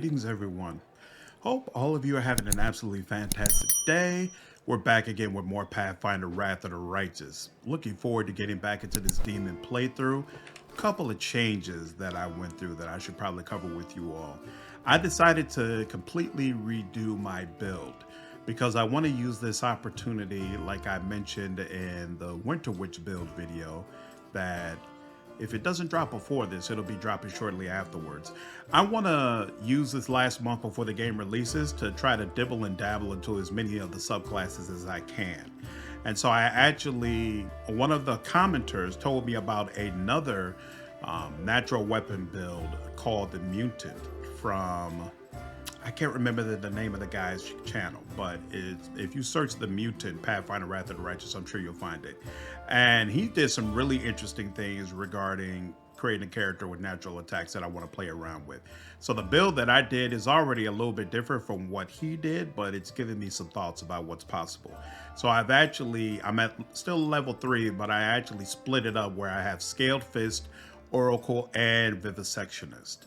Greetings, everyone. Hope all of you are having an absolutely fantastic day. We're back again with more Pathfinder Wrath of the Righteous. Looking forward to getting back into this demon playthrough. A couple of changes that I went through that I should probably cover with you all. I decided to completely redo my build because I want to use this opportunity, like I mentioned in the Winter Witch build video, that if it doesn't drop before this, it'll be dropping shortly afterwards. I want to use this last month before the game releases to try to dibble and dabble into as many of the subclasses as I can. And so I actually, one of the commenters told me about another natural weapon build called the Mutant from, I can't remember the name of the guy's channel, but if you search the Mutant Pathfinder Wrath of the Righteous, I'm sure you'll find it. And he did some really interesting things regarding creating a character with natural attacks that I want to play around with. So the build that I did is already a little bit different from what he did, but it's given me some thoughts about what's possible. So I'm at still level 3, but I actually split it up where I have Scaled Fist, Oracle, and Vivisectionist.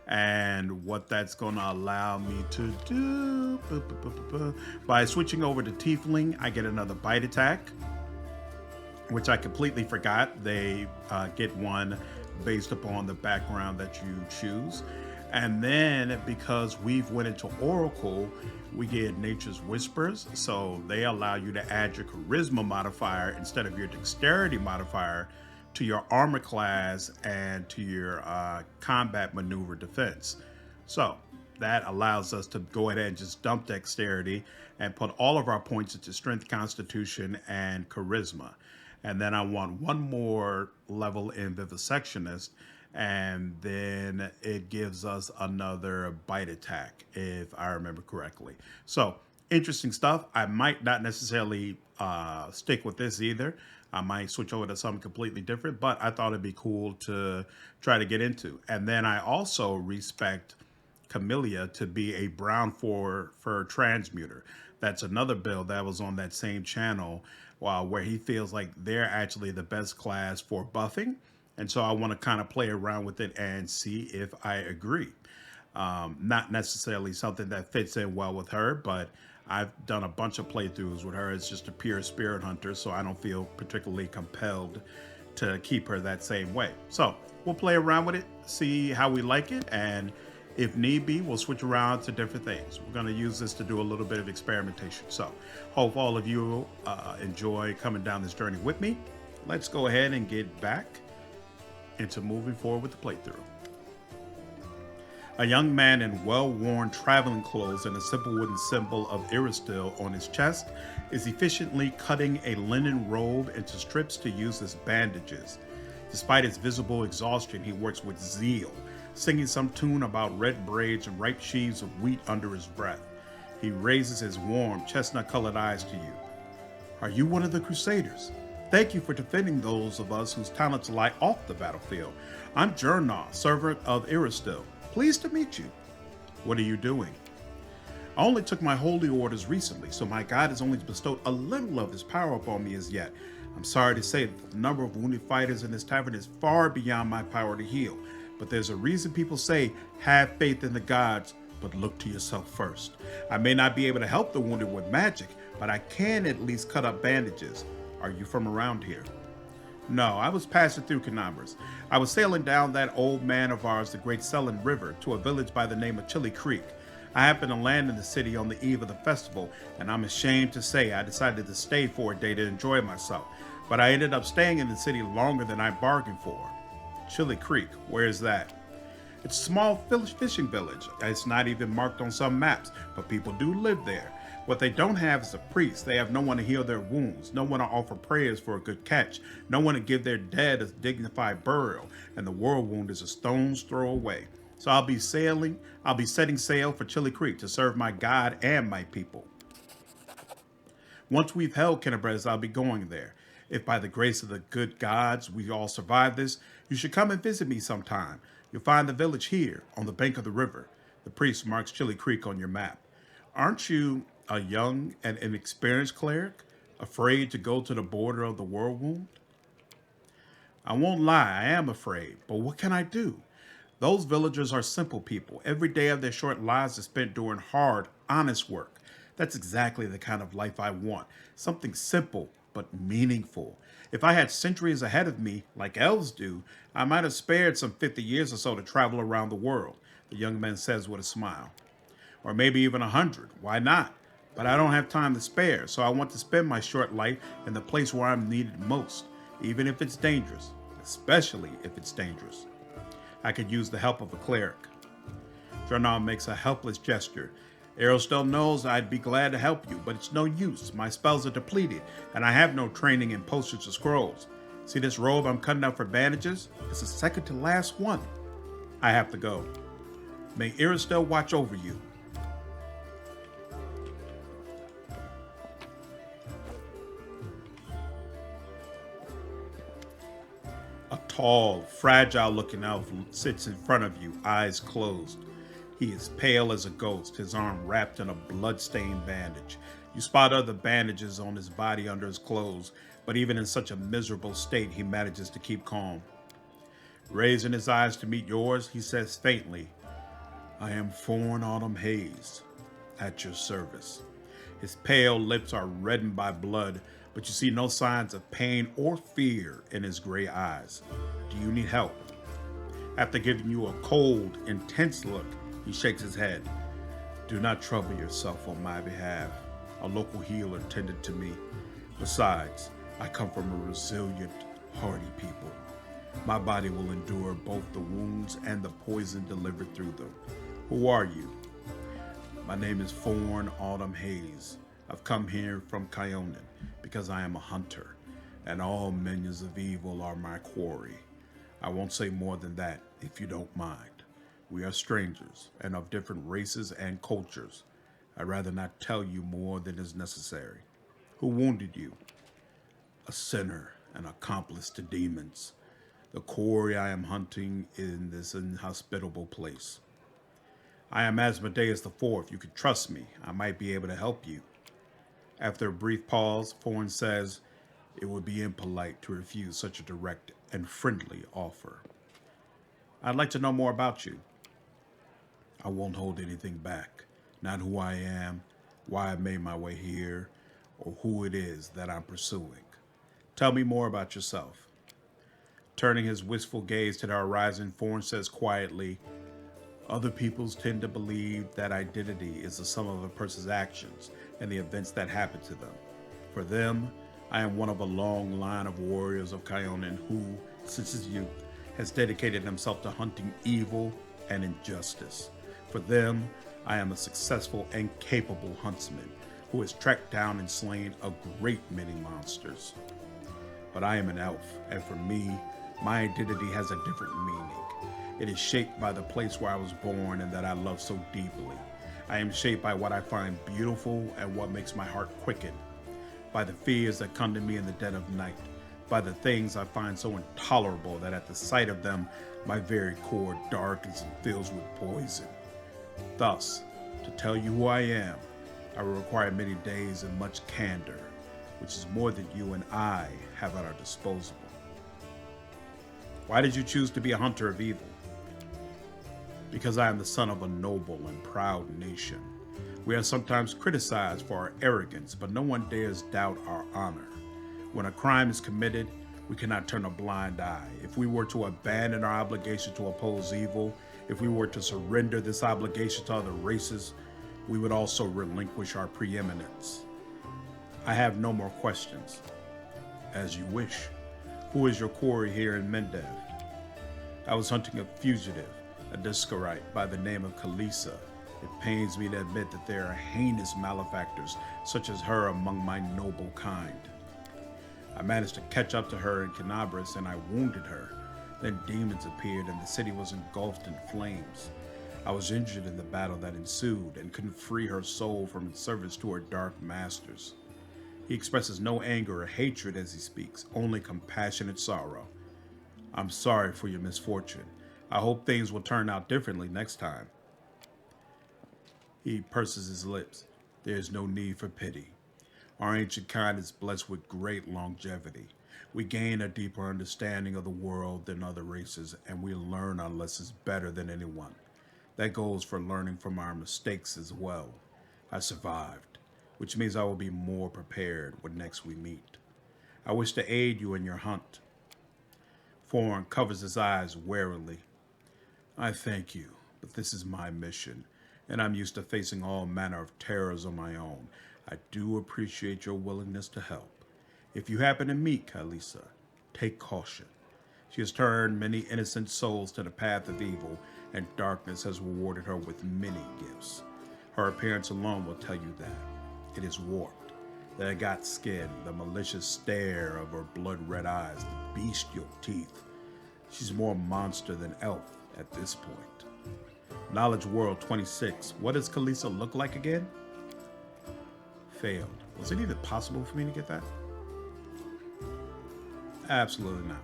And what that's going to allow me to do, by switching over to Tiefling, I get another bite attack, which I completely forgot. They get one based upon the background that you choose. And then because we've went into Oracle, we get Nature's Whispers. So they allow you to add your Charisma modifier instead of your Dexterity modifier to your armor class and to your combat maneuver defense. So that allows us to go ahead and just dump Dexterity and put all of our points into Strength, Constitution, and Charisma. And then I want one more level in Vivisectionist, and then it gives us another bite attack, if I remember correctly. So interesting stuff. I might not necessarily stick with this either. I might switch over to something completely different, but I thought it'd be cool to try to get into. And then I also respect Camellia to be a brown fur transmuter. That's another build that was on that same channel, where he feels like they're actually the best class for buffing. And so I want to kind of play around with it and see if I agree. Not necessarily something that fits in well with her, but I've done a bunch of playthroughs with her. It's just a pure spirit hunter, so I don't feel particularly compelled to keep her that same way. So we'll play around with it, see how we like it, and if need be, we'll switch around to different things. We're going to use this to do a little bit of experimentation. So hope all of you enjoy coming down this journey with me. Let's go ahead and get back into moving forward with the playthrough. A young man in well-worn traveling clothes and a simple wooden symbol of Areelu on his chest is efficiently cutting a linen robe into strips to use as bandages. Despite his visible exhaustion, he works with zeal, singing some tune about red braids and ripe sheaves of wheat under his breath. He raises his warm, chestnut-colored eyes to you. Are you one of the Crusaders? Thank you for defending those of us whose talents lie off the battlefield. I'm Jernaugh, servant of Areelu. Pleased to meet you. What are you doing? I only took my holy orders recently, so my God has only bestowed a little of his power upon me as yet. I'm sorry to say that the number of wounded fighters in this tavern is far beyond my power to heal. But there's a reason people say, have faith in the gods, but look to yourself first. I may not be able to help the wounded with magic, but I can at least cut up bandages. Are you from around here? No, I was passing through Canambras. I was sailing down that old man of ours, the Great Selin River, to a village by the name of Chili Creek. I happened to land in the city on the eve of the festival, and I'm ashamed to say I decided to stay for a day to enjoy myself. But I ended up staying in the city longer than I bargained for. Chili Creek, where is that? It's a small fishing village. It's not even marked on some maps, but people do live there. What they don't have is a priest. They have no one to heal their wounds, no one to offer prayers for a good catch, no one to give their dead a dignified burial, and the Worldwound is a stone's throw away. So I'll be setting sail for Chili Creek to serve my God and my people. Once we've held Canambras, I'll be going there. If by the grace of the good gods we all survive this, you should come and visit me sometime. You'll find the village here, on the bank of the river. The priest marks Chili Creek on your map. Aren't you a young and inexperienced cleric, afraid to go to the border of the Worldwound? I won't lie, I am afraid, but what can I do? Those villagers are simple people. Every day of their short lives is spent doing hard, honest work. That's exactly the kind of life I want. Something simple, but meaningful. If I had centuries ahead of me, like elves do, I might have spared some 50 years or so to travel around the world, the young man says with a smile. Or maybe even 100. Why not? But I don't have time to spare, so I want to spend my short life in the place where I'm needed most, even if it's dangerous, especially if it's dangerous. I could use the help of a cleric. Jernaugh makes a helpless gesture. Areelu knows I'd be glad to help you, but it's no use. My spells are depleted, and I have no training in potions or scrolls. See this robe I'm cutting up for bandages? It's the second to last one. I have to go. May Areelu watch over you. A tall, fragile-looking elf sits in front of you, eyes closed. He is pale as a ghost, his arm wrapped in a blood-stained bandage. You spot other bandages on his body under his clothes, but even in such a miserable state, he manages to keep calm. Raising his eyes to meet yours, he says faintly, "I am Forn Autumn Haze, at your service." His pale lips are reddened by blood, but you see no signs of pain or fear in his gray eyes. Do you need help? After giving you a cold, intense look, he shakes his head. Do not trouble yourself on my behalf. A local healer tended to me. Besides, I come from a resilient, hardy people. My body will endure both the wounds and the poison delivered through them. Who are you? My name is Forn Autumn Haze. I've come here from Kyonin because I am a hunter, and all minions of evil are my quarry. I won't say more than that, if you don't mind. We are strangers, and of different races and cultures. I'd rather not tell you more than is necessary. Who wounded you? A sinner, an accomplice to demons. The quarry I am hunting in this inhospitable place. I am Asmodeus IV. You can trust me. I might be able to help you. After a brief pause, Forn says, it would be impolite to refuse such a direct and friendly offer. I'd like to know more about you. I won't hold anything back. Not who I am, why I made my way here, or who it is that I'm pursuing. Tell me more about yourself. Turning his wistful gaze to the horizon, Forn says quietly, other peoples tend to believe that identity is the sum of a person's actions and the events that happen to them. For them, I am one of a long line of warriors of Kyonin who, since his youth, has dedicated himself to hunting evil and injustice. For them, I am a successful and capable huntsman who has tracked down and slain a great many monsters. But I am an elf, and for me, my identity has a different meaning. It is shaped by the place where I was born and that I love so deeply. I am shaped by what I find beautiful and what makes my heart quicken, by the fears that come to me in the dead of night, by the things I find so intolerable that at the sight of them, my very core darkens and fills with poison. Thus, to tell you who I am, I will require many days and much candor, which is more than you and I have at our disposal. Why did you choose to be a hunter of evil? Because I am the son of a noble and proud nation. We are sometimes criticized for our arrogance, but no one dares doubt our honor. When a crime is committed, we cannot turn a blind eye. If we were to abandon our obligation to oppose evil, if we were to surrender this obligation to other races, we would also relinquish our preeminence. I have no more questions. As you wish. Who is your quarry here in Mendev? I was hunting a fugitive, a Deskari by the name of Kaylessa. It pains me to admit that there are heinous malefactors such as her among my noble kind. I managed to catch up to her in Canabras and I wounded her. Then demons appeared and the city was engulfed in flames. I was injured in the battle that ensued and couldn't free her soul from its service to her dark masters. He expresses no anger or hatred as he speaks, only compassionate sorrow. I'm sorry for your misfortune. I hope things will turn out differently next time. He purses his lips. There is no need for pity. Our ancient kind is blessed with great longevity. We gain a deeper understanding of the world than other races, and we learn our lessons better than anyone. That goes for learning from our mistakes as well. I survived, which means I will be more prepared when next we meet. I wish to aid you in your hunt. Forn covers his eyes warily. I thank you, but this is my mission, and I'm used to facing all manner of terrors on my own. I do appreciate your willingness to help. If you happen to meet Kaylessa, take caution. She has turned many innocent souls to the path of evil, and darkness has rewarded her with many gifts. Her appearance alone will tell you that. It is warped. The agate skin, the malicious stare of her blood-red eyes, the bestial teeth. She's more monster than elf at this point. Knowledge World 26. What does Kaylessa look like again? Failed. Was it even possible for me to get that? Absolutely not.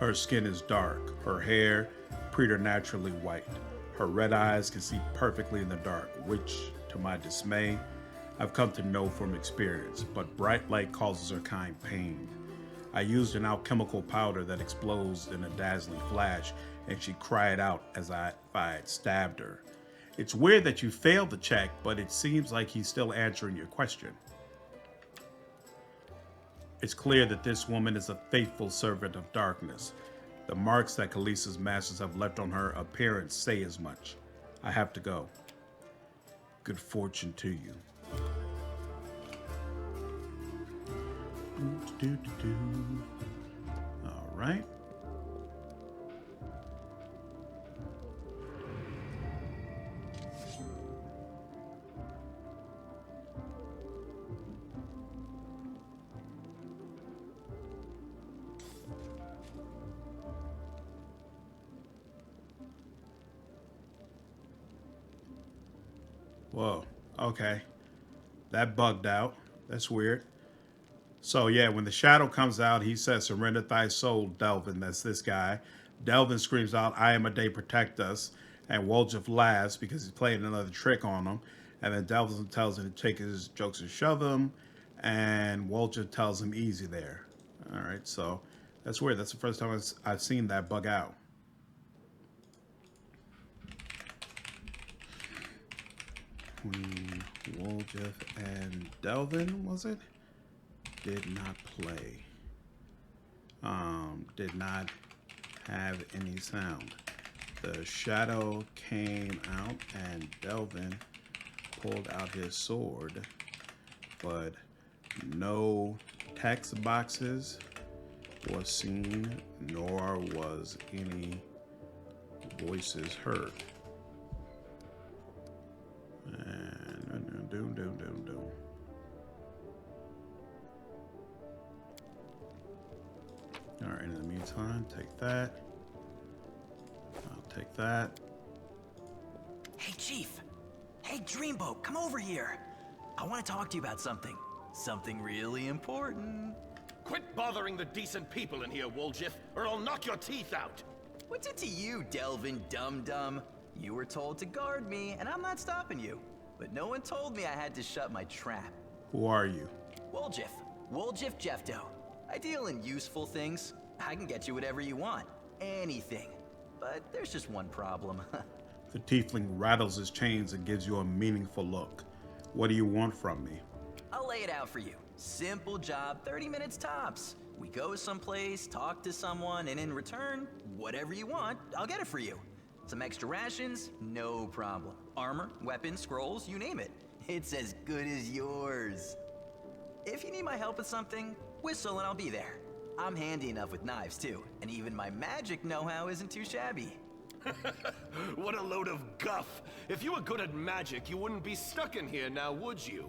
Her skin is dark, her hair preternaturally white. Her red eyes can see perfectly in the dark, which, to my dismay, I've come to know from experience, but bright light causes her kind pain. I used an alchemical powder that explodes in a dazzling flash, and she cried out as if I had stabbed her. It's weird that you failed the check, but it seems like he's still answering your question. It's clear that this woman is a faithful servant of darkness. The marks that Kaylessa's masters have left on her appearance say as much. I have to go. Good fortune to you. All right. Whoa, okay. That bugged out. That's weird. So yeah, when the shadow comes out, he says, surrender thy soul, Delvin. That's this guy. Delvin screams out, I am a day, protect us. And Woljif laughs because he's playing another trick on him. And then Delvin tells him to take his jokes and shove them. And Woljif tells him easy there. All right, so that's weird. That's the first time I've seen that bug out. Woljif and Delvin, was it? Did not play. Did not have any sound. The shadow came out and Delvin pulled out his sword, but no text boxes was seen, nor was any voices heard. And doom. All right, in the meantime, take that. I'll take that. Hey, Chief. Hey, Dreamboat, come over here. I want to talk to you about something. Something really important. Quit bothering the decent people in here, Woljif, or I'll knock your teeth out. What's it to you, Delvin Dum-Dum? You were told to guard me, and I'm not stopping you. But no one told me I had to shut my trap. Who are you? Woljif. Woljif Jefto. I deal in useful things. I can get you whatever you want. Anything. But there's just one problem. The tiefling rattles his chains and gives you a meaningful look. What do you want from me? I'll lay it out for you. Simple job, 30 minutes tops. We go someplace, talk to someone, and in return, whatever you want, I'll get it for you. Some extra rations? No problem. Armor, weapons, scrolls, you name it. It's as good as yours. If you need my help with something, whistle and I'll be there. I'm handy enough with knives too, and even my magic know-how isn't too shabby. What a load of guff. If you were good at magic, you wouldn't be stuck in here now, would you?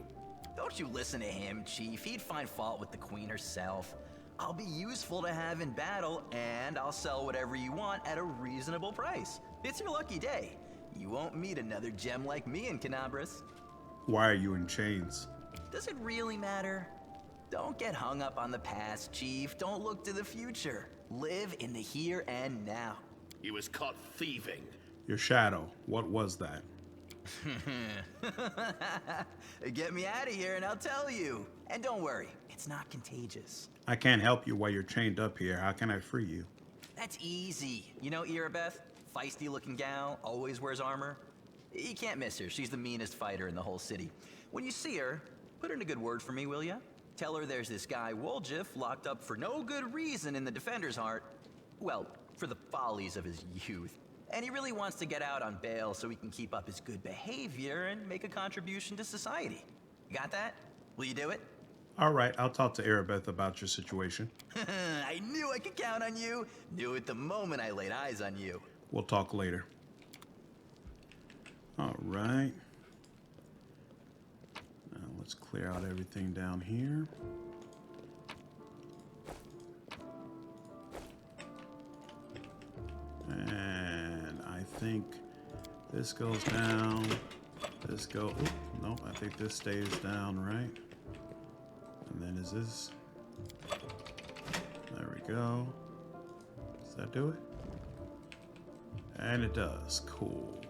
Don't you listen to him, Chief. He'd find fault with the Queen herself. I'll be useful to have in battle, and I'll sell whatever you want at a reasonable price. It's your lucky day. You won't meet another gem like me in Canabras. Why are you in chains? Does it really matter? Don't get hung up on the past, Chief. Don't look to the future. Live in the here and now. He was caught thieving. Your shadow, what was that? Get me out of here and I'll tell you. And don't worry, It's not contagious. I can't help you while you're chained up here. How can I free you? That's easy. You know Erebeth? Feisty looking gal, always wears armor. You can't miss her. She's the meanest fighter in the whole city. When you see her, put in a good word for me, will ya? Tell her there's this guy Woljif locked up for no good reason in the Defender's Heart. Well, for the follies of his youth. And he really wants to get out on bail so he can keep up his good behavior and make a contribution to society. You got that? Will you do it? All right, I'll talk to Erebeth about your situation. I knew I could count on you. Knew it the moment I laid eyes on you. We'll talk later. All right. Now let's clear out everything down here. And I think this goes down. This goes. Oop, nope, I think this stays down, right? And then is this? There we go. Does that do it? And it does. Cool.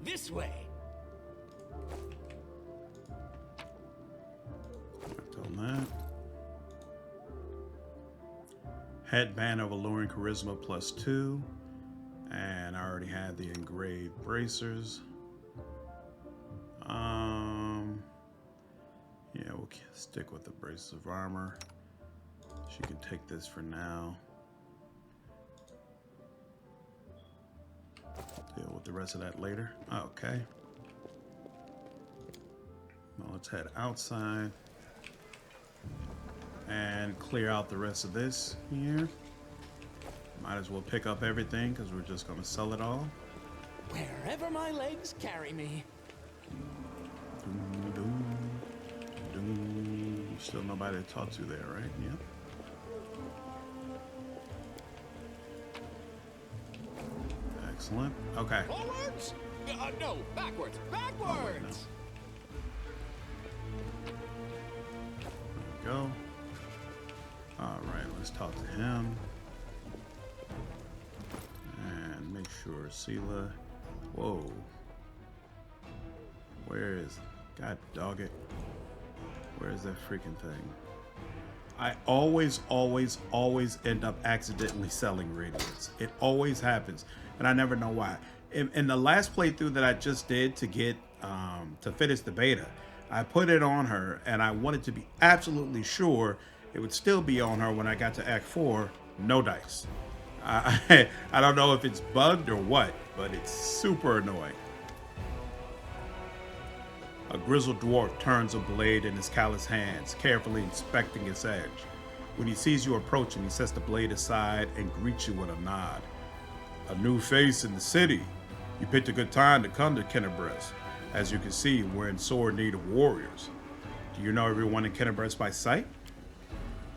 This way. Worked on that. Headband of Alluring Charisma +2. And I already had the engraved bracers. Yeah, we'll stick with the braces of armor. She can take this for now. Deal with the rest of that later. Okay. Now let's head outside and clear out the rest of this here. Might as well pick up everything because we're just going to sell it all. Wherever my legs carry me. Doom, doom, doom. Still nobody to talk to there, right? Yep. Excellent. Okay. Forwards? No, backwards. Backwards! There we go. All right, let's talk to him. And make sure Sela. Whoa. Where is it? God dog it. Where is that freaking thing? I always end up accidentally selling radiance. It always happens, and I never know why. In the last playthrough that I just did to get to finish the beta, I put it on her, and I wanted to be absolutely sure it would still be on her when I got to Act 4. No dice. I don't know if it's bugged or what, but it's super annoying. A grizzled dwarf turns a blade in his callous hands, carefully inspecting its edge. When he sees you approaching, he sets the blade aside and greets you with a nod. A new face in the city. You picked a good time to come to Kennebrest. As you can see, we're in sore need of warriors. Do you know everyone in Kennebrest by sight?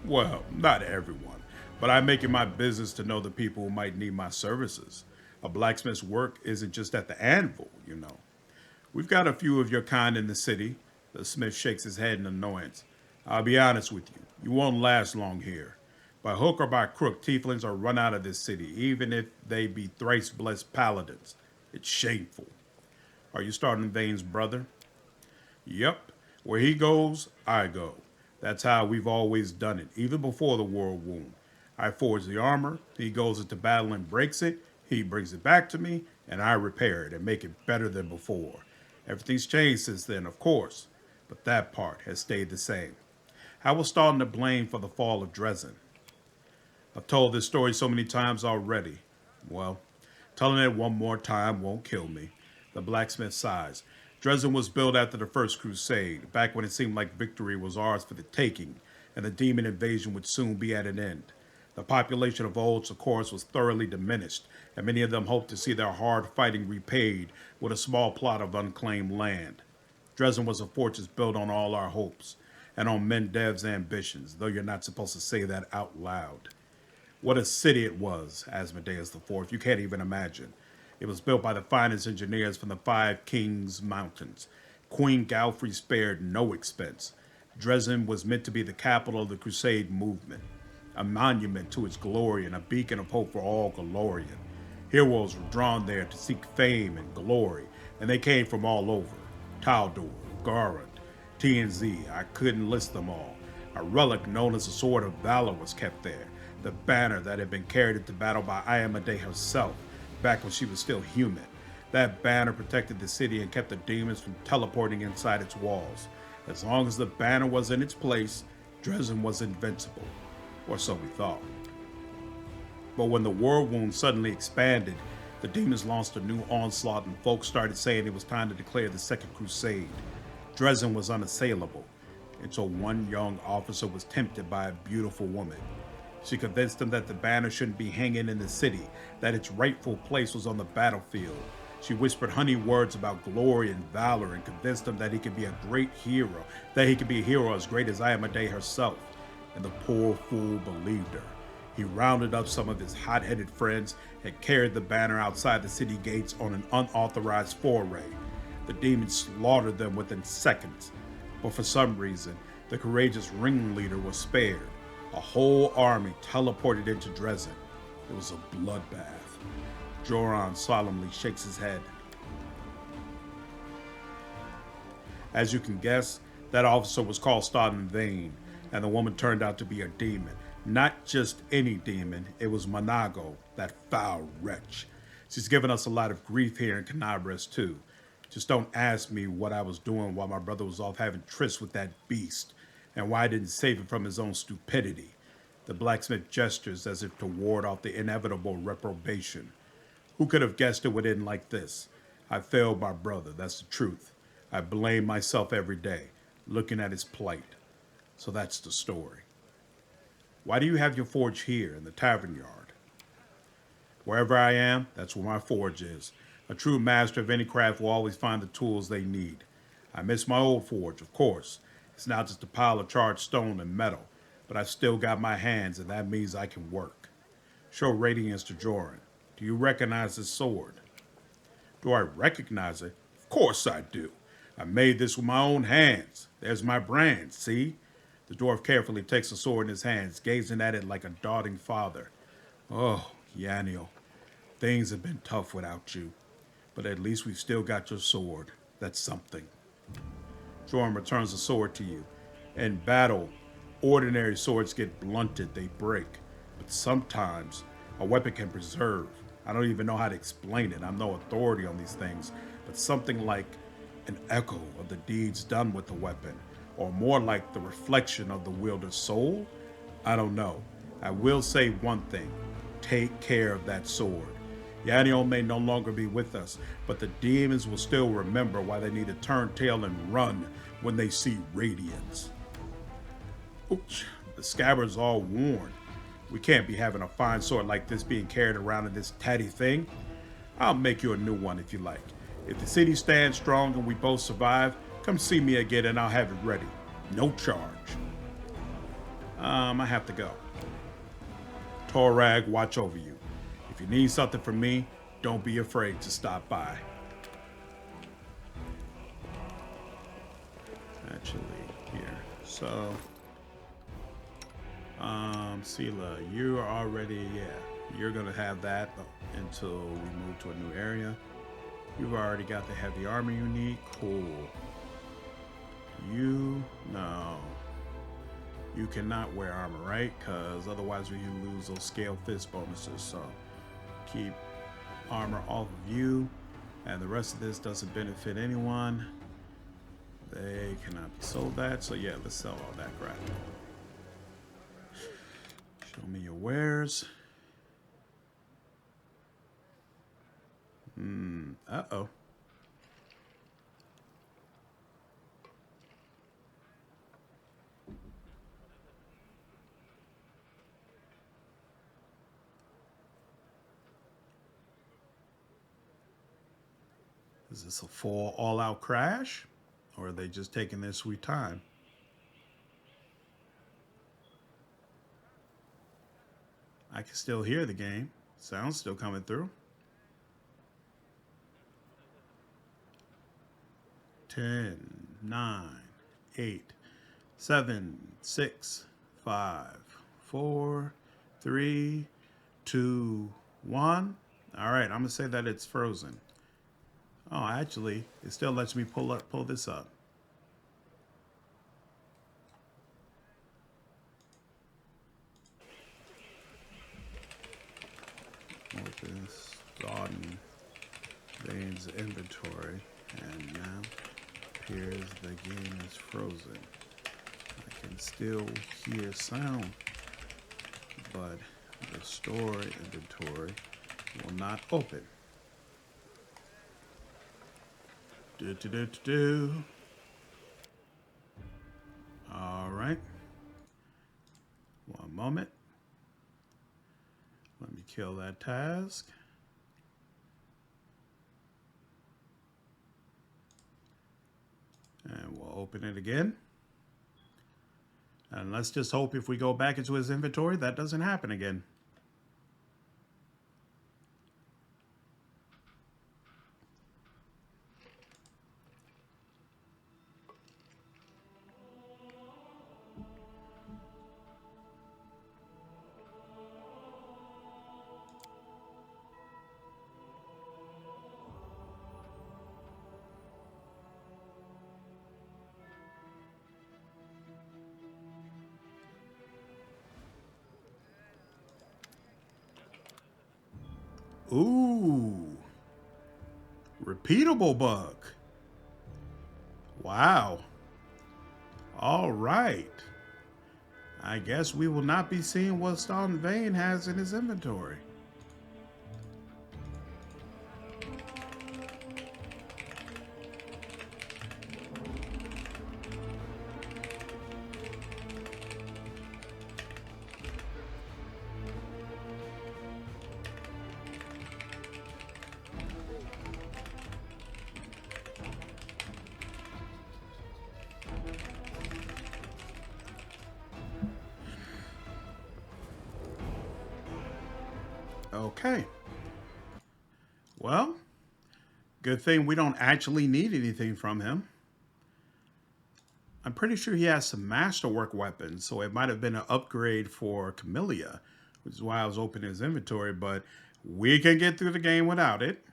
Well, not everyone, but I make it my business to know the people who might need my services. A blacksmith's work isn't just at the anvil, you know. We've got a few of your kind in the city. The smith shakes his head in annoyance. I'll be honest with you, you won't last long here. By hook or by crook, tieflings are run out of this city, even if they be thrice-blessed paladins. It's shameful. Are you starting Vane's brother? Yep. Where he goes, I go. That's how we've always done it, even before the Worldwound. I forge the armor, he goes into battle and breaks it, he brings it back to me, and I repair it and make it better than before. Everything's changed since then, of course, but that part has stayed the same. I was starting to blame for the fall of Dresden. I've told this story so many times already. Well, telling it one more time won't kill me. The blacksmith sighs. Dresden was built after the First Crusade, back when it seemed like victory was ours for the taking, and the demon invasion would soon be at an end. The population of Olds, of course, was thoroughly diminished, and many of them hoped to see their hard fighting repaid with a small plot of unclaimed land. Dresden was a fortress built on all our hopes, and on Mendev's ambitions, though you're not supposed to say that out loud. What a city it was, Asmodeus IV, you can't even imagine. It was built by the finest engineers from the Five Kings Mountains. Queen Galfrey spared no expense. Dresden was meant to be the capital of the Crusade movement, a monument to its glory and a beacon of hope for all Golarion. Heroes were drawn there to seek fame and glory, and they came from all over. Taldor, Garand, TNZ, I couldn't list them all. A relic known as the Sword of Valor was kept there, the banner that had been carried into battle by Ayamade herself, back when she was still human. That banner protected the city and kept the demons from teleporting inside its walls. As long as the banner was in its place, Dresden was invincible, or so we thought. But when the Worldwound suddenly expanded, the demons launched a new onslaught and folks started saying it was time to declare the Second Crusade. Dresden was unassailable, until one young officer was tempted by a beautiful woman. She convinced him that the banner shouldn't be hanging in the city, that its rightful place was on the battlefield. She whispered honeyed words about glory and valor and convinced him that he could be a great hero, that he could be a hero as great as Ayamade herself. And the poor fool believed her. He rounded up some of his hot-headed friends and carried the banner outside the city gates on an unauthorized foray. The demons slaughtered them within seconds, but for some reason, the courageous ringleader was spared. A whole army teleported into Dresden. It was a bloodbath. Joran solemnly shakes his head. As you can guess, that officer was called Stod in vain, and the woman turned out to be a demon. Not just any demon, it was Monago, that foul wretch. She's given us a lot of grief here in Canabres too. Just don't ask me what I was doing while my brother was off having trysts with that beast, and why I didn't save him from his own stupidity. The blacksmith gestures as if to ward off the inevitable reprobation. Who could have guessed it would end like this? I failed my brother, that's the truth. I blame myself every day, looking at his plight. So that's the story. Why do you have your forge here in the tavern yard? Wherever I am, that's where my forge is. A true master of any craft will always find the tools they need. I miss my old forge, of course. It's now just a pile of charred stone and metal, but I've still got my hands, and that means I can work. Show radiance to Joran. Do you recognize this sword? Do I recognize it? Of course I do. I made this with my own hands. There's my brand, see? The dwarf carefully takes the sword in his hands, gazing at it like a doting father. Oh, Yaniel, things have been tough without you, but at least we've still got your sword. That's something. Joran returns the sword to you. In battle, ordinary swords get blunted, they break. But sometimes, a weapon can preserve. I don't even know how to explain it. I'm no authority on these things, but something like an echo of the deeds done with the weapon, or more like the reflection of the wielder's soul? I don't know. I will say one thing. Take care of that sword. Yaniel may no longer be with us, but the demons will still remember why they need to turn tail and run when they see radiance. Ooch, the scabbard's all worn. We can't be having a fine sword like this being carried around in this tatty thing. I'll make you a new one if you like. If the city stands strong and we both survive, come see me again and I'll have it ready. No charge. I have to go. Torag, watch over you. If you need something from me, don't be afraid to stop by. Actually, here. So, Sela, you are already, you're gonna have that until we move to a new area. You've already got the heavy armor you need. Cool. No. You cannot wear armor, right? Because otherwise we lose those scale fist bonuses. So keep armor off of you. And the rest of this doesn't benefit anyone. They cannot be sold that. So yeah, let's sell all that crap. Show me your wares. Uh-oh. Is this a full all-out crash? Or are they just taking their sweet time? I can still hear the game. Sound's still coming through. 10, 9, 8, 7, 6, 5, 4, 3, 2, 1. All right, I'm gonna say that it's frozen. Oh, actually, it still lets me pull this up. this Dalton Vane's inventory, and now appears the game is frozen. I can still hear sound, but the store inventory will not open. All right. One moment. Let me kill that task. And we'll open it again. And let's just hope if we go back into his inventory, that doesn't happen again. Ooh. Repeatable bug. Wow. All right. I guess we will not be seeing what Dalton Vane has in his inventory. Okay. Well, good thing we don't actually need anything from him. I'm pretty sure he has some masterwork weapons, so it might have been an upgrade for Camellia, which is why I was opening his inventory, but we can get through the game without it.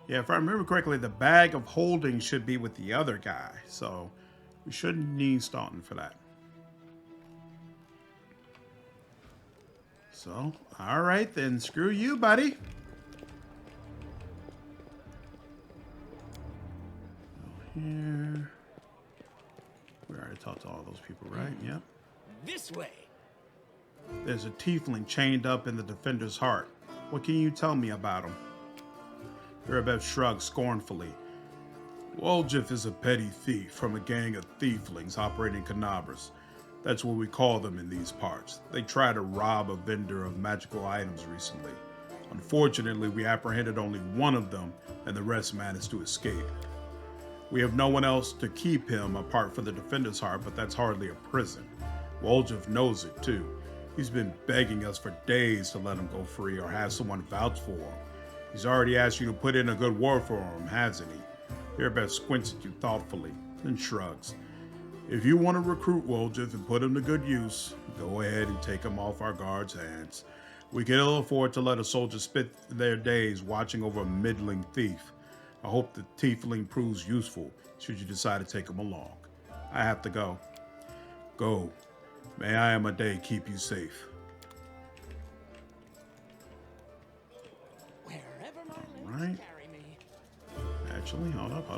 Yeah, if I remember correctly, the bag of holding should be with the other guy, so we shouldn't need Staunton for that. So, all right, then screw you, buddy. Here. We already talked to all those people, right? Yep. This way. There's a tiefling chained up in the defender's heart. What can you tell me about him? Urbev shrugged scornfully. Woljif is a petty thief from a gang of thieflings operating canabras. That's what we call them in these parts. They tried to rob a vendor of magical items recently. Unfortunately, we apprehended only one of them, and the rest managed to escape. We have no one else to keep him apart from the defender's heart, but that's hardly a prison. Woljif knows it too. He's been begging us for days to let him go free or have someone vouch for him. He's already asked you to put in a good word for him, hasn't he? Airbeth squints at you thoughtfully, then shrugs. If you want to recruit Woljif and put him to good use, go ahead and take him off our guards' hands. We can ill afford to let a soldier spend their days watching over a middling thief. I hope the tiefling proves useful should you decide to take him along. I have to go. Go. May I am a day keep you safe. Right. Actually, hold up.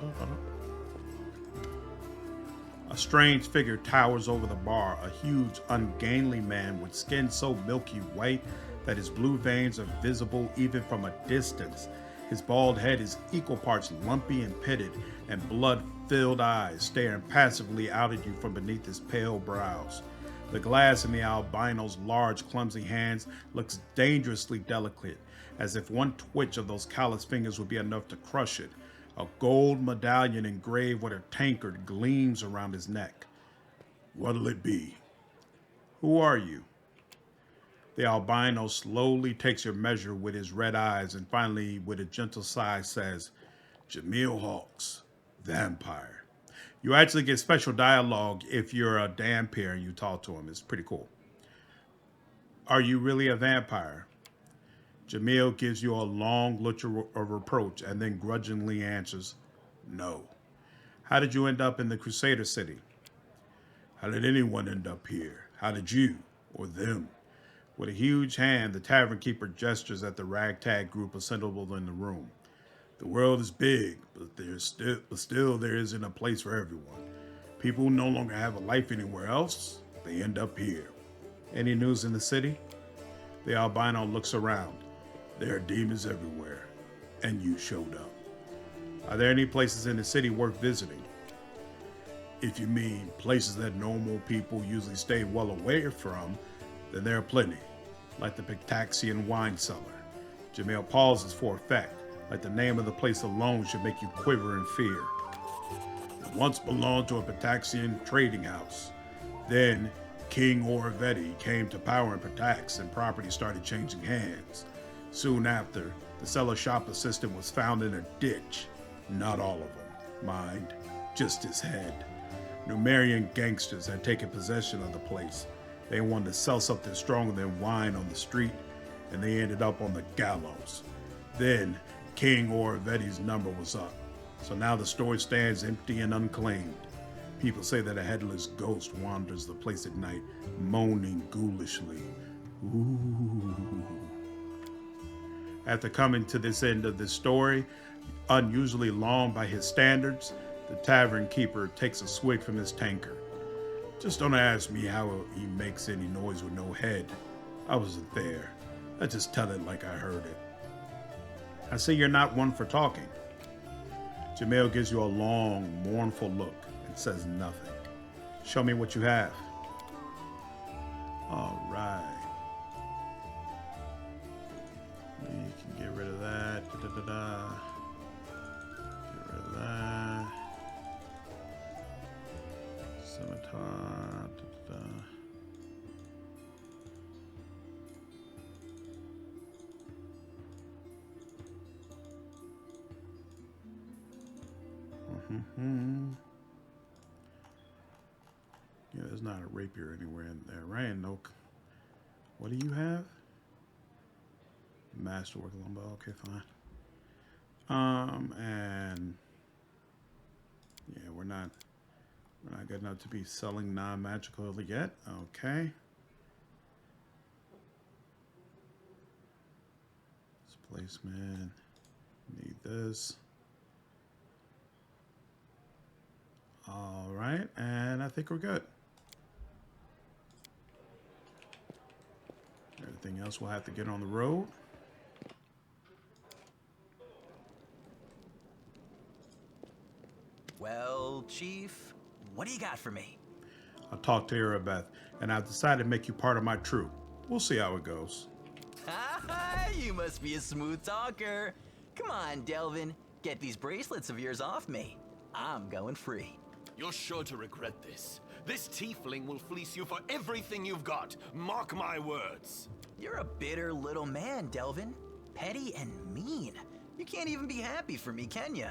A strange figure towers over the bar, a huge, ungainly man with skin so milky white that his blue veins are visible even from a distance. His bald head is equal parts lumpy and pitted, and blood-filled eyes staring passively out at you from beneath his pale brows. The glass in the albino's large, clumsy hands looks dangerously delicate, as if one twitch of those callous fingers would be enough to crush it. A gold medallion engraved with a tankard gleams around his neck. What'll it be? Who are you? The albino slowly takes your measure with his red eyes and finally, with a gentle sigh, says, Gemyl Hawks, vampire. You actually get special dialogue if you're a Dhampir and you talk to him. It's pretty cool. Are you really a vampire? Gemyl gives you a long look of reproach and then grudgingly answers, no. How did you end up in the Crusader city? How did anyone end up here? How did you, or them? With a huge hand, the tavern keeper gestures at the ragtag group assembled in the room. The world is big, but still there isn't a place for everyone. People who no longer have a life anywhere else, they end up here. Any news in the city? The albino looks around. There are demons everywhere, and you showed up. Are there any places in the city worth visiting? If you mean places that normal people usually stay well away from, then there are plenty, like the Pictaxian wine cellar. Gemyl pauses for effect, like the name of the place alone should make you quiver in fear. It once belonged to a Pictaxian trading house. Then King Orvetti came to power in Pitax and property started changing hands. Soon after, the cellar shop assistant was found in a ditch. Not all of them, mind, just his head. Numerian gangsters had taken possession of the place. They wanted to sell something stronger than wine on the street, and they ended up on the gallows. Then, King Orvetti's number was up, so now the store stands empty and unclaimed. People say that a headless ghost wanders the place at night, moaning ghoulishly. Ooh. After coming to this end of the story, unusually long by his standards, the tavern keeper takes a swig from his tankard. Just don't ask me how he makes any noise with no head. I wasn't there. I just tell it like I heard it. I see you're not one for talking. Gemyl gives you a long, mournful look and says nothing. Show me what you have. All right. We can get rid of that. Get rid of that. Scimitar. Yeah, there's not a rapier anywhere in there, right? No. What do you have? Masterwork longbow. Okay, fine. And yeah, we're not good enough to be selling non-magical yet. Okay. Displacement. Need this. All right, and I think we're good. Everything else we'll have to get on the road. Well, Chief, what do you got for me? I'll talk to Erebeth, and I've decided to make you part of my troop. We'll see how it goes. You must be a smooth talker. Come on, Delvin, get these bracelets of yours off me. I'm going free. You're sure to regret this. This tiefling will fleece you for everything you've got. Mark my words. You're a bitter little man, Delvin. Petty and mean. You can't even be happy for me, can ya?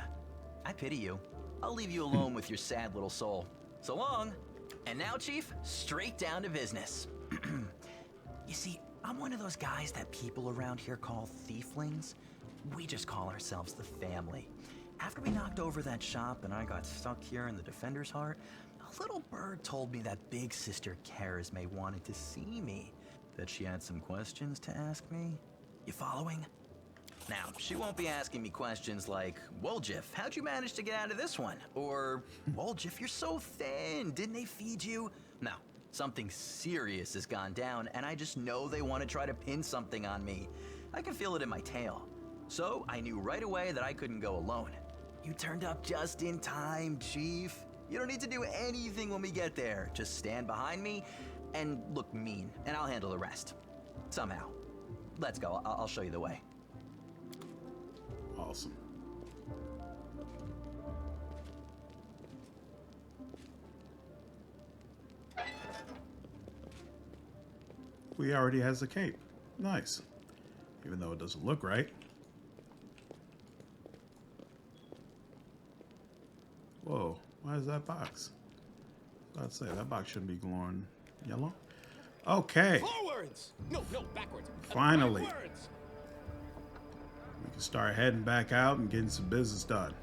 I pity you. I'll leave you alone with your sad little soul. So long. And now, Chief, straight down to business. You see, I'm one of those guys that people around here call thieflings. We just call ourselves the family. After we knocked over that shop and I got stuck here in the Defender's Heart, a little bird told me that Big Sister Charisme wanted to see me. That she had some questions to ask me. You following? Now, she won't be asking me questions like, Woljif, how'd you manage to get out of this one? Or, Woljif, you're so thin, didn't they feed you? No, something serious has gone down, and I just know they want to try to pin something on me. I can feel it in my tail. So, I knew right away that I couldn't go alone. You turned up just in time, Chief. You don't need to do anything when we get there. Just stand behind me and look mean, and I'll handle the rest. Somehow. Let's go, I'll show you the way. Awesome. We already has a cape. Nice. Even though it doesn't look right. Whoa, why is that box? I'd say that box shouldn't be glowing yellow. Okay. Forwards! No, backwards. Finally. Backwards. can start heading back out and getting some business done.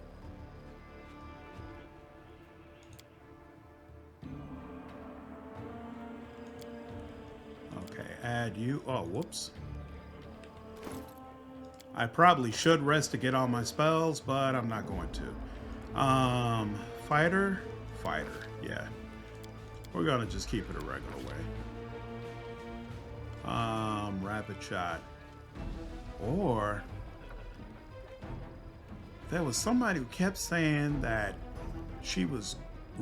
Okay, add you. Oh, whoops. I probably should rest to get all my spells, but I'm not going to. Fighter? Fighter, yeah. We're gonna just keep it a regular way. Rapid shot. Or there was somebody who kept saying that she was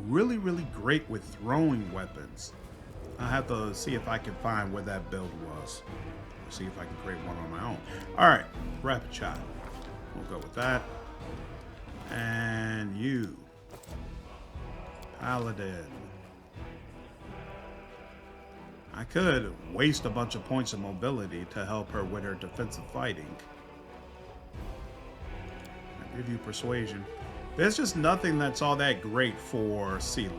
really, really great with throwing weapons. I have to see if I can find where that build was. See if I can create one on my own. All right, rapid shot. We'll go with that. And you, Paladin. I could waste a bunch of points of mobility to help her with her defensive fighting. I'll give you persuasion. There's just nothing that's all that great for Sela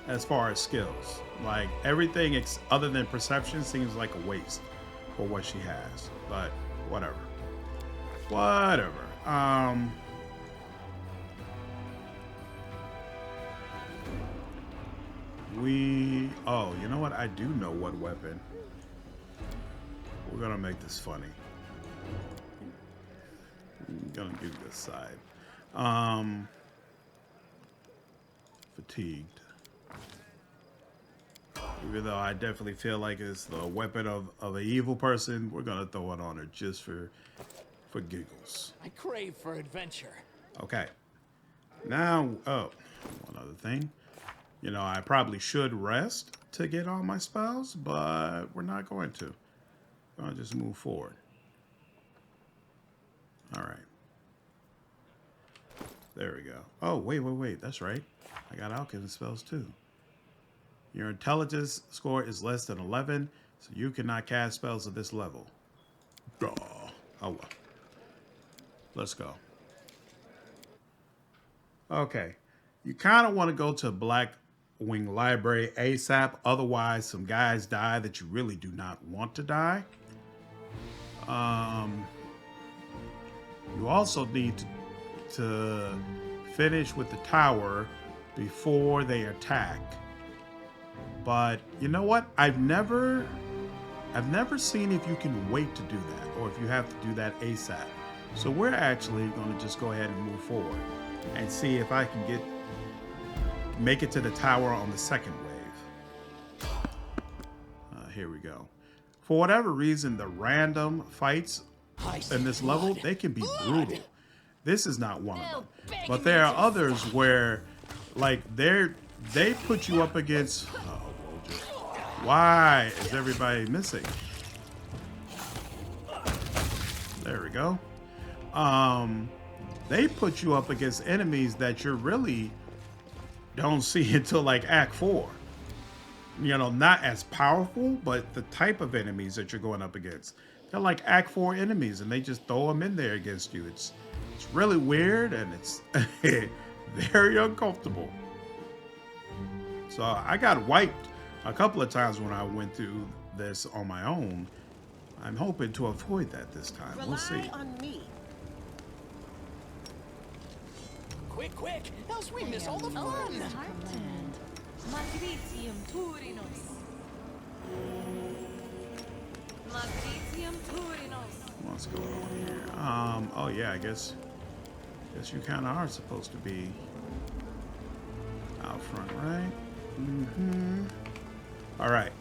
as far as skills. Like everything other than perception seems like a waste for what she has. But whatever. Whatever. Oh, you know what? I do know what weapon. We're gonna make this funny. I'm gonna do this side. Fatigued. Even though I definitely feel like it's the weapon of an evil person, we're gonna throw it on her just for giggles. I crave for adventure. Okay. Now, oh, one other thing. You know, I probably should rest to get all my spells, but we're not going to. We're going to just move forward. All right. There we go. Oh, wait. That's right. I got alchemy spells too. Your intelligence score is less than 11, so you cannot cast spells at this level. Oh, well. Let's go. Okay. You kind of want to go to Blackwing Library ASAP. Otherwise, some guys die that you really do not want to die. You also need to finish with the tower before they attack. But you know what? I've never seen if you can wait to do that or if you have to do that ASAP. So we're actually going to just go ahead and move forward and see if I can make it to the tower on the second wave. Here we go. For whatever reason, the random fights in this level, they can be brutal. This is not one of them. But there are others where, like, they put you up against... Why is everybody missing? There we go. They put you up against enemies that you really don't see until like Act 4. You know, not as powerful, but the type of enemies that you're going up against. They're like Act 4 enemies, and they just throw them in there against you. It's really weird, and it's very uncomfortable. So I got wiped a couple of times when I went through this on my own. I'm hoping to avoid that this time. We'll see. Rely on me. Quick, else we miss all the fun. Magritium Turinos. What's going on here? Oh yeah, I guess you kind of are supposed to be out front, right? Mm-hmm. All right,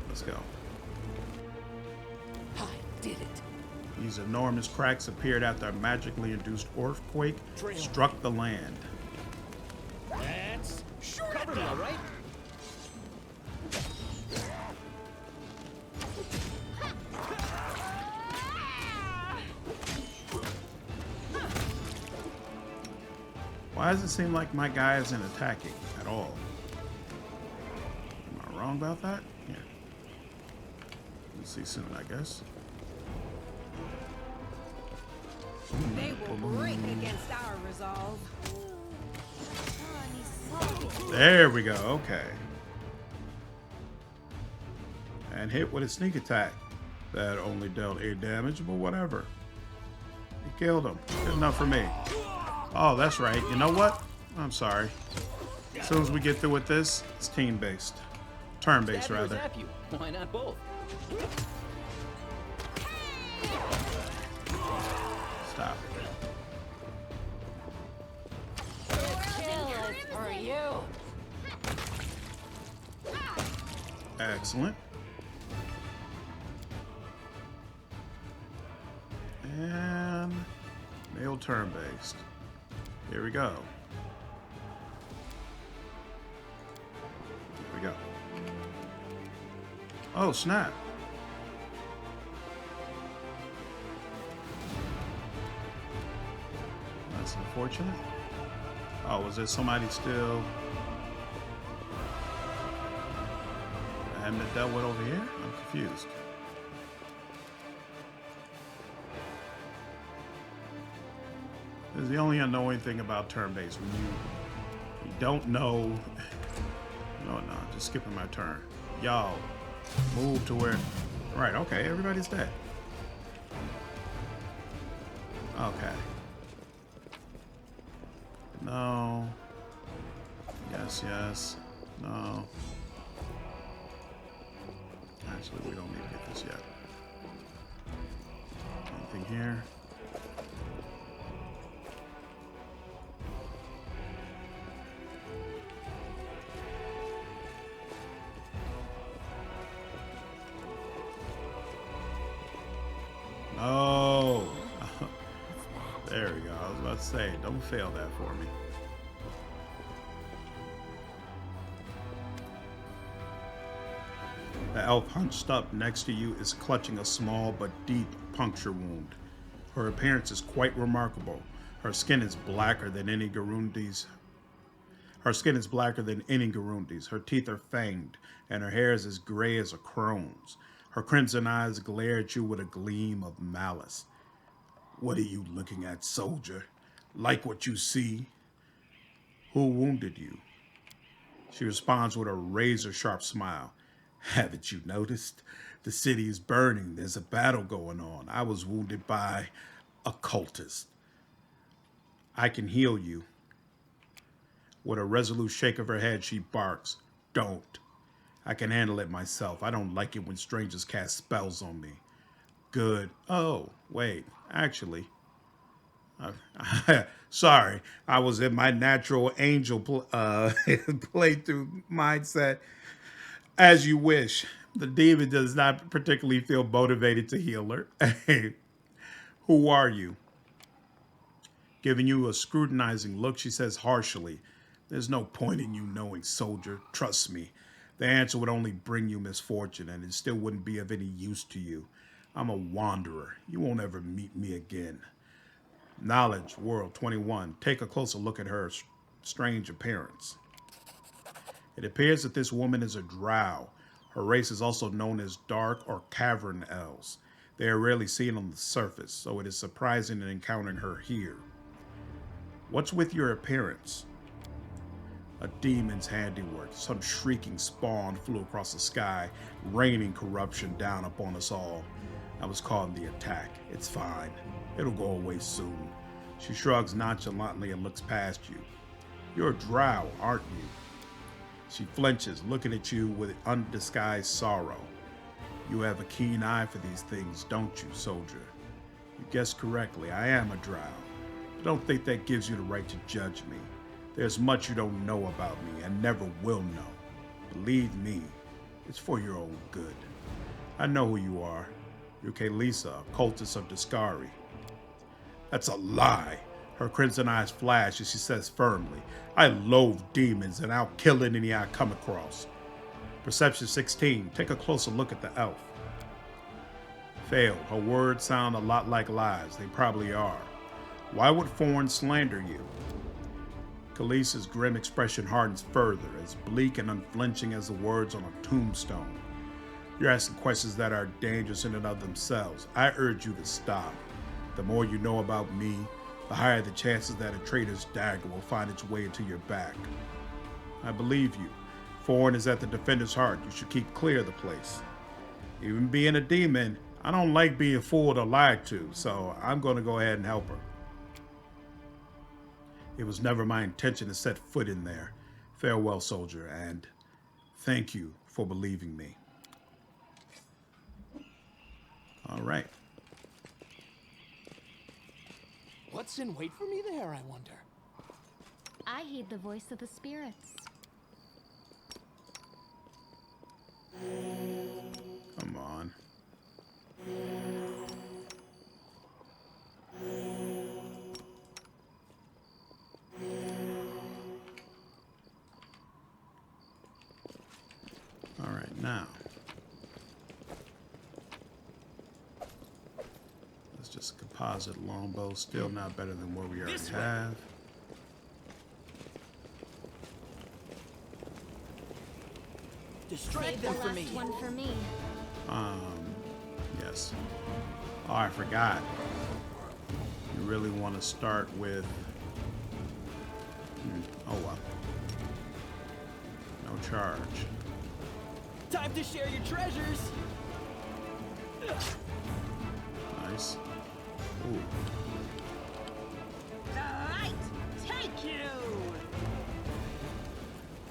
let's go. I did it. These enormous cracks appeared after a magically induced earthquake struck the land. That's covered me, all right? Why does it seem like my guy isn't attacking at all? Am I wrong about that? Yeah. We'll see soon, I guess. They will break against our resolve. There we go. Okay. And hit with a sneak attack that only dealt 8 damage, but whatever. You killed him. Good enough for me. Oh, that's right. You know what? I'm sorry. As soon as we get through with this, it's team-based. Turn-based, Stab you or rather. zap you. Why not both? Stop. Kill is for you. Excellent. And nail turn-based. Here we go. Here we go. Oh, snap. That's unfortunate. Oh, was there somebody still I haven't dealt with over here? I'm confused. This is the only annoying thing about turn-based. When you don't know. No, just skipping my turn. Y'all move to where. Right, okay, everybody's dead. Okay. No. Yes. No. Actually, we don't need to get this yet. Anything here? No. There we go. I was about to say, don't fail that for me. The elf hunched up next to you is clutching a small but deep puncture wound. Her appearance is quite remarkable. Her skin is blacker than any Garundi's. Her teeth are fanged, and her hair is as gray as a crone's. Her crimson eyes glare at you with a gleam of malice. What are you looking at, soldier? Like what you see? Who wounded you? She responds with a razor-sharp smile. Haven't you noticed? The city is burning. There's a battle going on. I was wounded by a cultist. I can heal you. With a resolute shake of her head, she barks. Don't. I can handle it myself. I don't like it when strangers cast spells on me. Good. Oh, wait. Actually, sorry. I was in my natural angel playthrough mindset. As you wish. The demon does not particularly feel motivated to heal her. Who are you? Giving you a scrutinizing look, she says harshly, there's no point in you knowing, soldier. Trust me. The answer would only bring you misfortune, and it still wouldn't be of any use to you. I'm a wanderer. You won't ever meet me again. Knowledge, World 21. Take a closer look at her strange appearance. It appears that this woman is a drow. Her race is also known as dark or cavern elves. They are rarely seen on the surface, so it is surprising in encountering her here. What's with your appearance? A demon's handiwork. Some shrieking spawn flew across the sky, raining corruption down upon us all. I was caught in the attack. It's fine. It'll go away soon. She shrugs nonchalantly and looks past you. You're a drow, aren't you? She flinches, looking at you with undisguised sorrow. You have a keen eye for these things, don't you, soldier? You guessed correctly, I am a drow. But don't think that gives you the right to judge me. There's much you don't know about me and never will know. Believe me, it's for your own good. I know who you are. You're Kaylessa, cultist of Deskari. That's a lie. Her crimson eyes flash as she says firmly, I loathe demons and I'll kill any I come across. Perception 16, take a closer look at the elf. Failed. Her words sound a lot like lies. They probably are. Why would Forn slander you? Kaylessa's grim expression hardens further, as bleak and unflinching as the words on a tombstone. You're asking questions that are dangerous in and of themselves. I urge you to stop. The more you know about me, the higher the chances that a traitor's dagger will find its way into your back. I believe you. Forn is at the defender's heart. You should keep clear of the place. Even being a demon, I don't like being fooled or lied to, so I'm going to go ahead and help her. It was never my intention to set foot in there. Farewell, soldier, and thank you for believing me. All right. What's in wait for me there, I wonder? I heed the voice of the spirits. Come on. All right, now. Let's just composite longbow. Still not better than what we already have. Distract Save the them for last me. one for me. Yes. Oh, I forgot. You really want to start with... Oh, well. No charge. Time to share your treasures. Nice. Ooh. Alright, take you!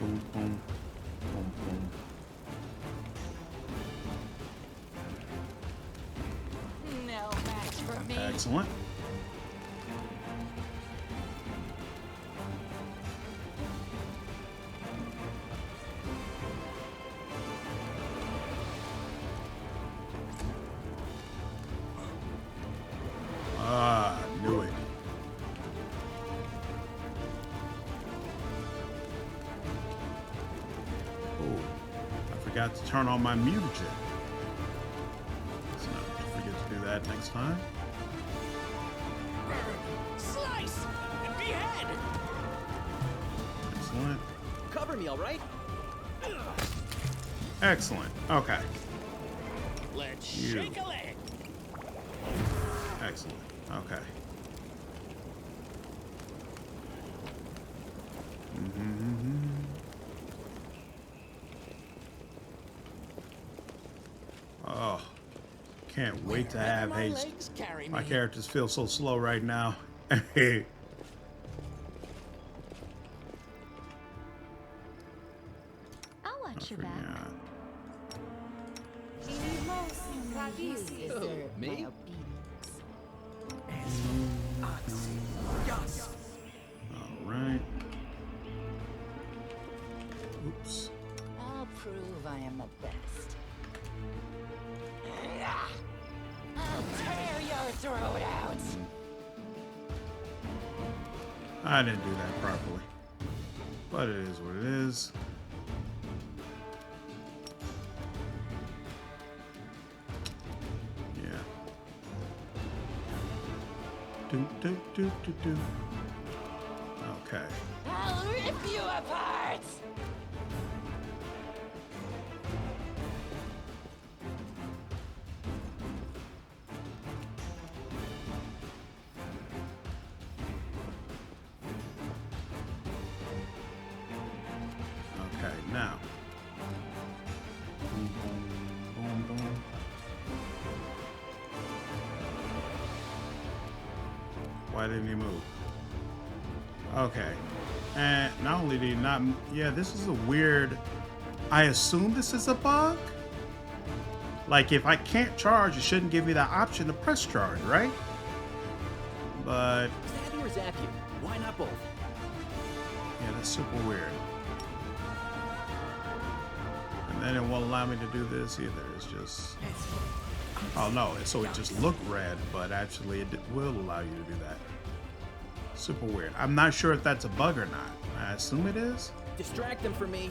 Boom, boom. Boom, boom. No match for me. Excellent. Ah, knew it. Oh, I forgot to turn on my mutagen. Let's not forget to do that next time. Slice and behead. Excellent. Cover me, all right? Excellent. Okay. Let's You. shake a leg. Excellent. Okay. Oh, can't wait to have my haste. legs carry My me. characters feel so slow right now. I'll watch your back. Me? All right. Oops. I'll prove I am the best. I'll tear your throat out. I didn't do that properly. But it is what it is. Yeah. Do. Okay. I'll rip you apart. Okay, now. Boom, boom, boom, boom. Why didn't he move? Okay. And not only did he not... Yeah, this is a weird... I assume this is a bug? Like, if I can't charge, it shouldn't give me the option to press charge, right? But... Stab you or zap you? Why not both? Yeah, that's super weird. And then it won't allow me to do this either. It's just... Oh, no. So it just looked red, but actually it will allow you to do that. Super weird. I'm not sure if that's a bug or not. I assume it is. Distract them for me.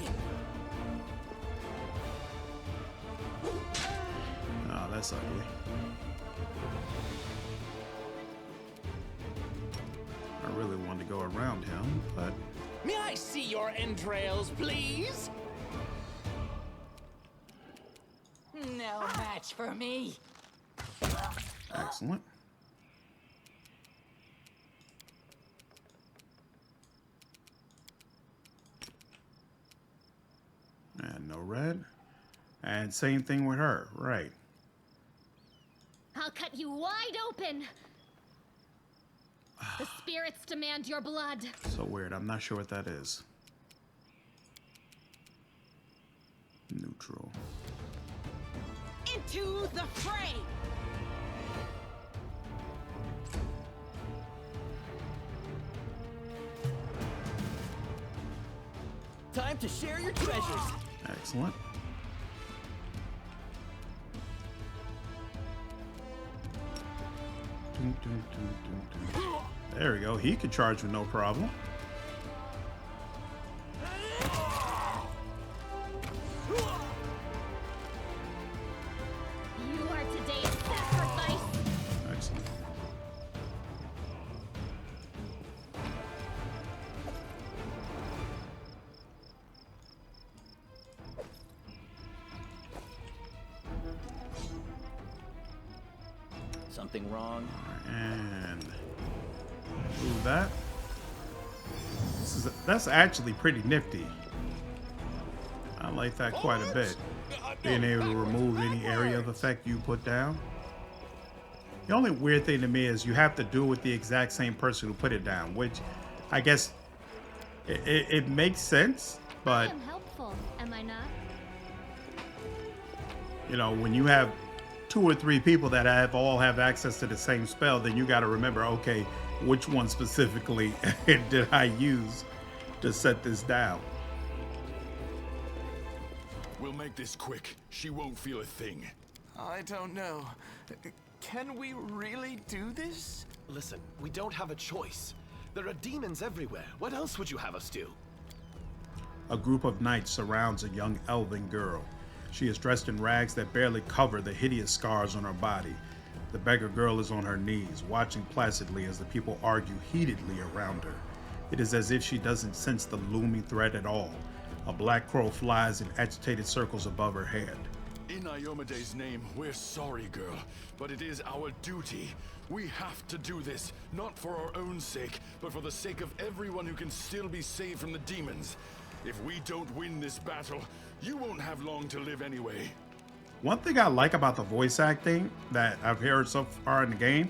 Oh, that's ugly. I really wanted to go around him, but... May I see your entrails, please? No match for me. Excellent. And no red. And same thing with her, right. I'll cut you wide open. The spirits demand your blood. So weird. I'm not sure what that is. Neutral. Into the fray! Time to share your treasures. Excellent. Dun, dun, dun, dun, dun. There we go. He could charge with no problem. You are today's sacrifice. Excellent. Something wrong? And move that. That's actually pretty nifty. I like that quite a bit. Being able to remove any area of effect you put down. The only weird thing to me is you have to do it with the exact same person who put it down, which I guess it makes sense, but I am helpful, am I not? you know, when you have 2 or 3 people that all have access to the same spell, then you got to remember, okay, which one specifically did I use to set this down? We'll make this quick. She won't feel a thing. I don't know. Can we really do this? Listen, we don't have a choice. There are demons everywhere. What else would you have us do? A group of knights surrounds a young elven girl. She is dressed in rags that barely cover the hideous scars on her body. The beggar girl is on her knees, watching placidly as the people argue heatedly around her. It is as if she doesn't sense the looming threat at all. A black crow flies in agitated circles above her head. In Iomede's name, we're sorry, girl, but it is our duty. We have to do this, not for our own sake, but for the sake of everyone who can still be saved from the demons. If we don't win this battle, you won't have long to live anyway. One thing I like about the voice acting that I've heard so far in the game,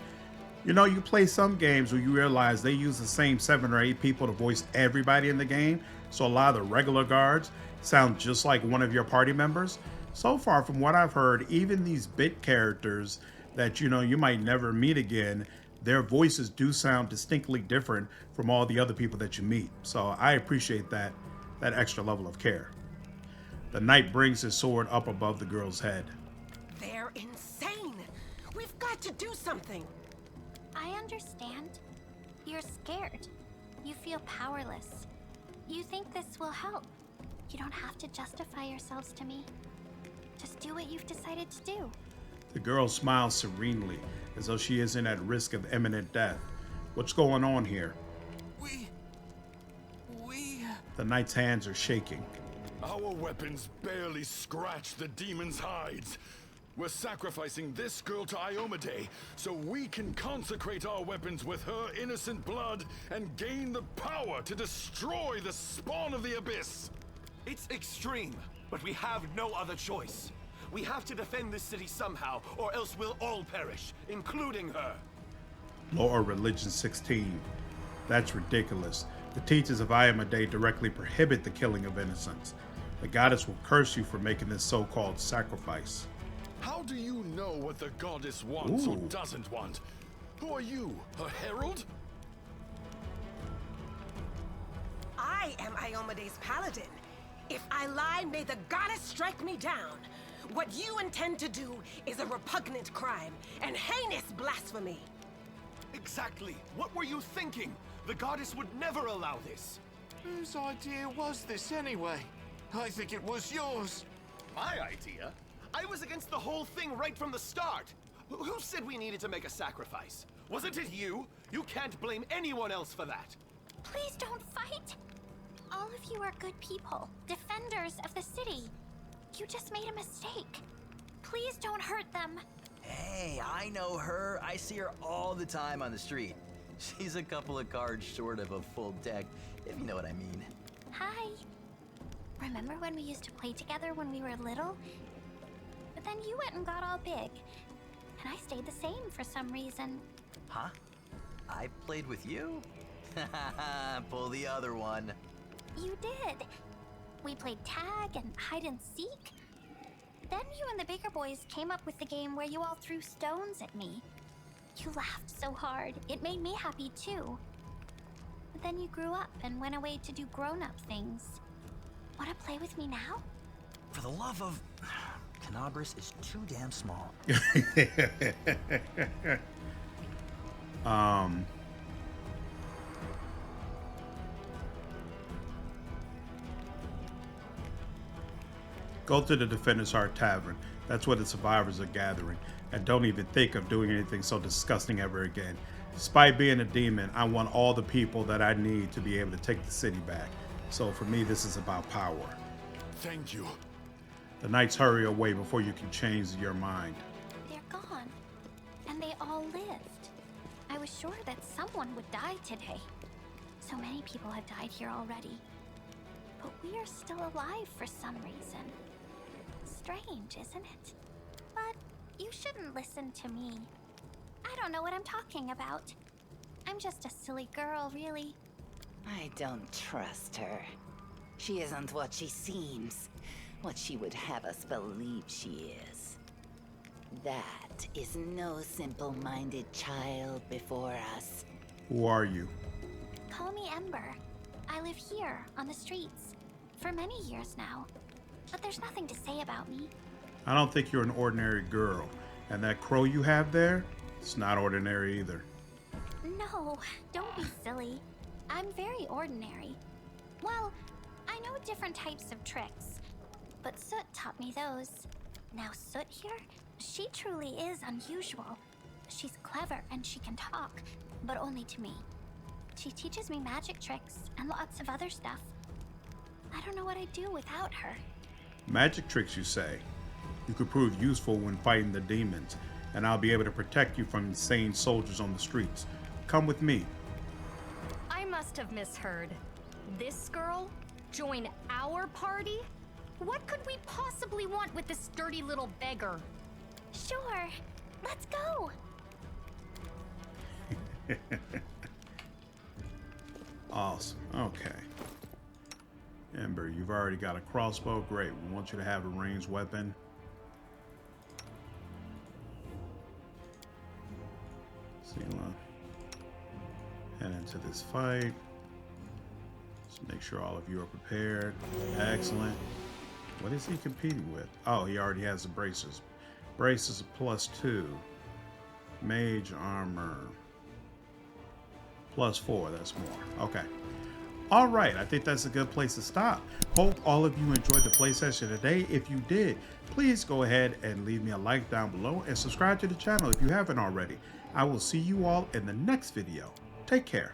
you know, you play some games where you realize they use the same 7 or 8 people to voice everybody in the game, so a lot of the regular guards sound just like one of your party members. So far, from what I've heard, even these bit characters that, you know, you might never meet again, their voices do sound distinctly different from all the other people that you meet. So I appreciate that extra level of care. The knight brings his sword up above the girl's head. They're insane! We've got to do something! I understand. You're scared. You feel powerless. You think this will help. You don't have to justify yourselves to me. Just do what you've decided to do. The girl smiles serenely, as though she isn't at risk of imminent death. What's going on here? We... The knight's hands are shaking. Our weapons barely scratch the demon's hides. We're sacrificing this girl to Iomede so we can consecrate our weapons with her innocent blood and gain the power to destroy the spawn of the abyss. It's extreme, but we have no other choice. We have to defend this city somehow, or else we'll all perish, including her. Law or Religion 16. That's ridiculous. The teachings of Iomede directly prohibit the killing of innocents. The goddess will curse you for making this so-called sacrifice. How do you know what the goddess wants or Ooh. doesn't want? Who are you, her herald? I am Iomede's paladin. If I lie, may the goddess strike me down. What you intend to do is a repugnant crime and heinous blasphemy. Exactly. What were you thinking? The goddess would never allow this. Whose idea was this anyway? I think it was yours. My idea? I was against the whole thing right from the start. Who said we needed to make a sacrifice? Wasn't it you? You can't blame anyone else for that. Please don't fight. All of you are good people, defenders of the city. You just made a mistake. Please don't hurt them. Hey, I know her. I see her all the time on the street. She's a couple of cards short of a full deck, if you know what I mean. Hi. Remember when we used to play together when we were little? But then you went and got all big. And but I stayed the same for some reason. Huh? I played with you? Pull the other one. You did. We played tag and hide and seek. Then you and the bigger boys came up with the game where you all threw stones at me. You laughed so hard, it made me happy too. But then you grew up and went away to do grown-up things. Wanna play with me now? For the love of... Canabris is too damn small. Go to the Defender's Heart Tavern. That's where the survivors are gathering. And don't even think of doing anything so disgusting ever again. Despite being a demon, I want all the people that I need to be able to take the city back. So for me, this is about power. Thank you. The knights hurry away before you can change your mind. They're gone. And they all lived. I was sure that someone would die today. So many people have died here already. But we are still alive for some reason. Strange, isn't it? But you shouldn't listen to me. I don't know what I'm talking about. I'm just a silly girl, really. I don't trust her. She isn't what she seems, what she would have us believe she is. That is no simple-minded child before us. Who are you? Call me Ember. I live here, on the streets, for many years now. But there's nothing to say about me. I don't think you're an ordinary girl. And that crow you have there, it's not ordinary either. No, don't be silly. I'm very ordinary. Well, I know different types of tricks, but Soot taught me those. Now Soot here, she truly is unusual. She's clever and she can talk, but only to me. She teaches me magic tricks and lots of other stuff. I don't know what I'd do without her. Magic tricks, you say? You could prove useful when fighting the demons, and I'll be able to protect you from insane soldiers on the streets. Come with me. I must have misheard. This girl? Join our party? What could we possibly want with this dirty little beggar? Sure, let's go. Awesome. Okay. Ember, you've already got a crossbow. Great. We want you to have a ranged weapon. Head into this fight. Just make sure all of you are prepared. Excellent. What is he competing with? Oh, he already has the braces. Braces +2. Mage armor +4. That's more. Okay. All right. I think that's a good place to stop. Hope all of you enjoyed the play session today. If you did, please go ahead and leave me a like down below and subscribe to the channel if you haven't already. I will see you all in the next video. Take care.